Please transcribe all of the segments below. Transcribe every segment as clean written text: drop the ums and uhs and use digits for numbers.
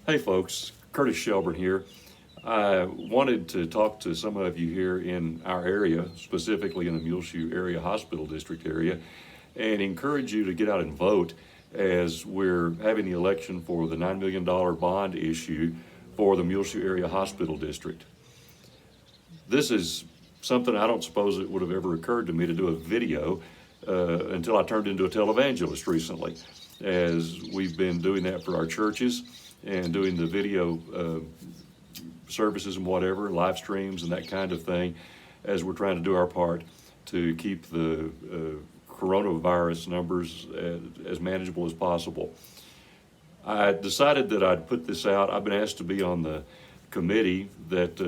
Hey folks, Curtis Shelburne here. I wanted to talk to some of you here in our area, specifically in the Muleshoe area hospital district area, and encourage you to get out and vote as we're having the election for the $9 million bond issue for the Muleshoe area hospital district. This is something I don't suppose it would have ever occurred to me to do a video until I turned into a televangelist recently, as we've been doing that for our churches and doing the video services and whatever, live streams and that kind of thing, as we're trying to do our part to keep the coronavirus numbers as manageable as possible. I decided that I'd put this out. I've been asked to be on the committee that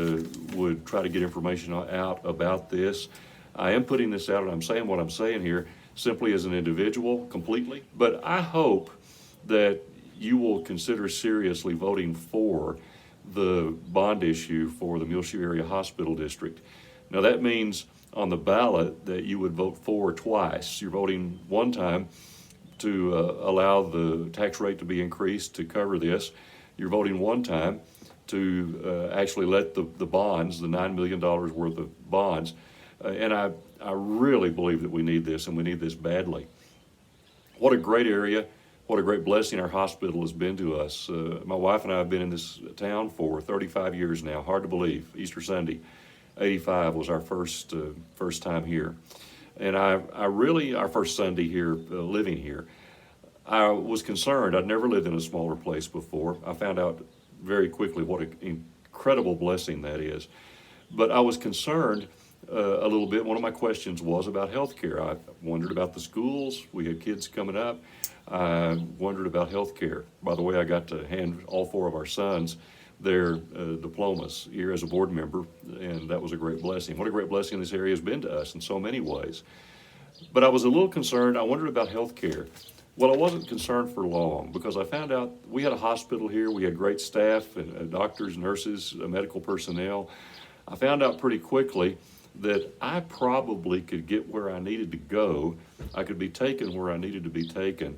would try to get information out about this. I am putting this out, and I'm saying what I'm saying here simply as an individual completely, but I hope that you will consider seriously voting for the bond issue for the Muleshoe area hospital district. Now that means on the ballot that you would vote for twice. You're voting one time to allow the tax rate to be increased to cover this. You're voting one time to actually let the bonds, the $9 million worth of bonds, and I really believe that we need this, and we need this badly. What a great area, what a great blessing our hospital has been to us. My wife and I have been in this town for 35 years now, hard to believe. Easter Sunday, 85 was our first time here. And I really, our first Sunday here, living here, I was concerned. I'd never lived in a smaller place before. I found out very quickly what an incredible blessing that is. But I was concerned a little bit. One of my questions was about health care. I wondered about the schools. We had kids coming up. I wondered about health care. By the way, I got to hand all four of our sons their diplomas here as a board member, and that was a great blessing. What a great blessing this area has been to us in so many ways. But I was a little concerned. I wondered about health care. Well, I wasn't concerned for long, because I found out we had a hospital here. We had great staff and doctors, nurses, medical personnel. I found out pretty quickly that I probably could get where I needed to go. I could be taken where I needed to be taken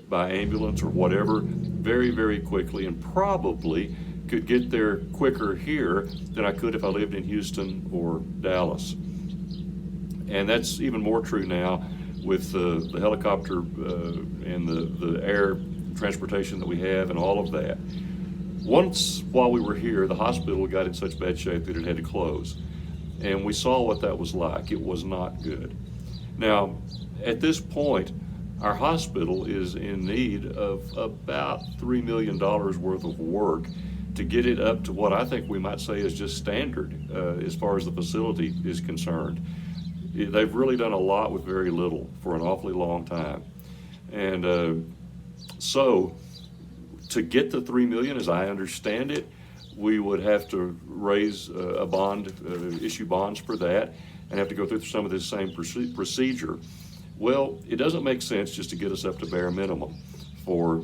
by ambulance or whatever very, very quickly, and probably could get there quicker here than I could if I lived in Houston or Dallas. And that's even more true now with the helicopter and the air transportation that we have and all of that. Once, while we were here, the hospital got in such bad shape that it had to close. And we saw what that was like. It was not good. Now, at this point, our hospital is in need of about $3 million worth of work to get it up to what I think we might say is just standard as far as the facility is concerned. They've really done a lot with very little for an awfully long time. And so to get the $3 million, as I understand it, we would have to raise a bond, issue bonds for that, and have to go through some of this same procedure. Well, it doesn't make sense just to get us up to bare minimum for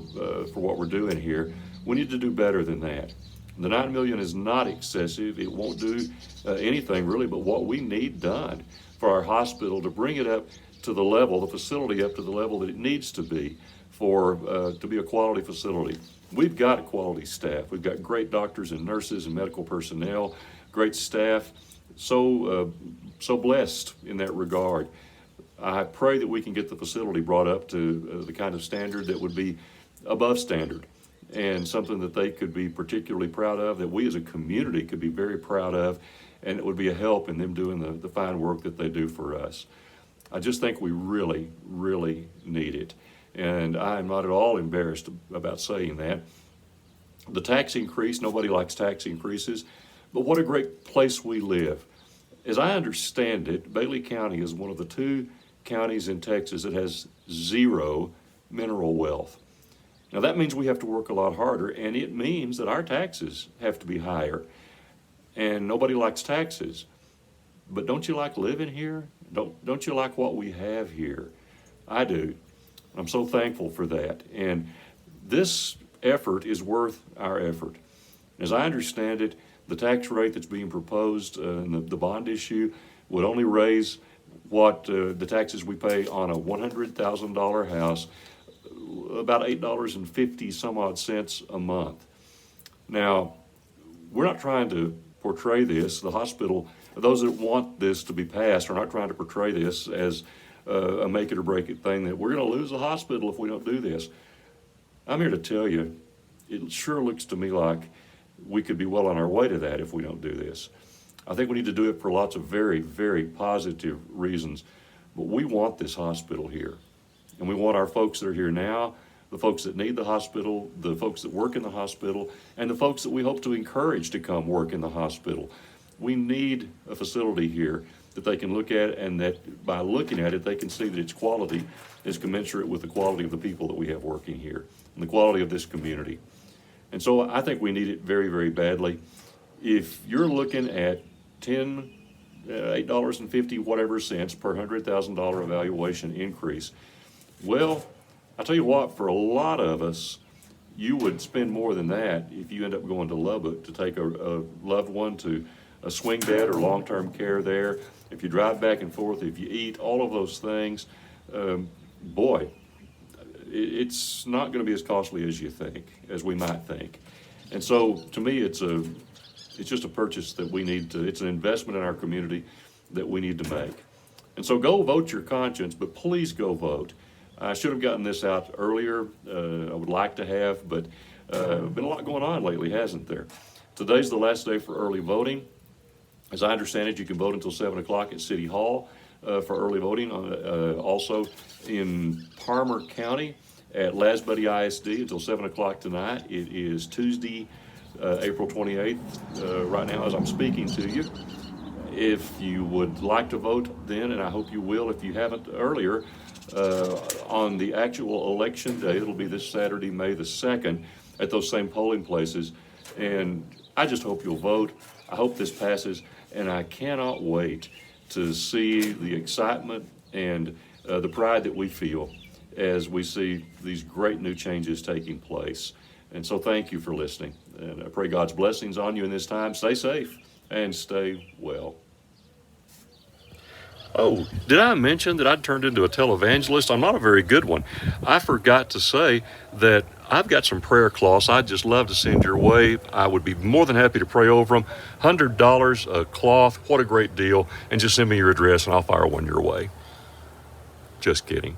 what we're doing here. We need to do better than that. The $9 million is not excessive. It won't do anything really but what we need done for our hospital to bring it up to the level, the facility up to the level that it needs to be for to be a quality facility. We've got quality staff. We've got great doctors and nurses and medical personnel, great staff, so blessed in that regard. I pray that we can get the facility brought up to the kind of standard that would be above standard, and something that they could be particularly proud of, that we as a community could be very proud of, and it would be a help in them doing the fine work that they do for us. I just think we really, really need it. And I am not at all embarrassed about saying that. The tax increase, nobody likes tax increases, but what a great place we live. As I understand it, Bailey County is one of the two counties in Texas that has zero mineral wealth. Now that means we have to work a lot harder, and it means that our taxes have to be higher. And nobody likes taxes. But don't you like living here? Don't you like what we have here? I do. I'm so thankful for that. And this effort is worth our effort. As I understand it, the tax rate that's being proposed in the bond issue would only raise what the taxes we pay on a $100,000 house, about $8.50 some odd cents a month. Now, we're not trying to portray this, the hospital, those that want this to be passed are not trying to portray this as a make it or break it thing, that we're going to lose the hospital if we don't do this. I'm here to tell you, it sure looks to me like we could be well on our way to that if we don't do this. I think we need to do it for lots of very, very positive reasons, but we want this hospital here. And we want our folks that are here now, the folks that need the hospital, the folks that work in the hospital, and the folks that we hope to encourage to come work in the hospital. We need a facility here that they can look at, and that by looking at it, they can see that its quality is commensurate with the quality of the people that we have working here and the quality of this community. And so I think we need it very, very badly. If you're looking at $8.50 whatever cents per $100,000 evaluation increase, well, I tell you what, for a lot of us, you would spend more than that if you end up going to Lubbock to take a loved one to a swing bed or long-term care there. If you drive back and forth, if you eat, all of those things, boy, it's not going to be as costly as you think, as we might think. And so, to me, it's just a purchase that we need to, it's an investment in our community that we need to make. And so go vote your conscience, but please go vote. I should have gotten this out earlier. I would like to have, but been a lot going on lately, hasn't there? Today's the last day for early voting. As I understand it, you can vote until 7 o'clock at City Hall for early voting. Also in Palmer County at Lasbuddy ISD until 7 o'clock tonight. It is Tuesday, April 28th, right now as I'm speaking to you. If you would like to vote then, and I hope you will if you haven't earlier, on the actual election day, it'll be this Saturday, May the 2nd, at those same polling places. And I just hope you'll vote. I hope this passes, and I cannot wait to see the excitement and the pride that we feel as we see these great new changes taking place. And so thank you for listening, and I pray God's blessings on you in this time. Stay safe and stay well. Oh, did I mention that I'd turned into a televangelist? I'm not a very good one. I forgot to say that I've got some prayer cloths I'd just love to send your way. I would be more than happy to pray over them. $100 a cloth, what a great deal. And just send me your address and I'll fire one your way. Just kidding.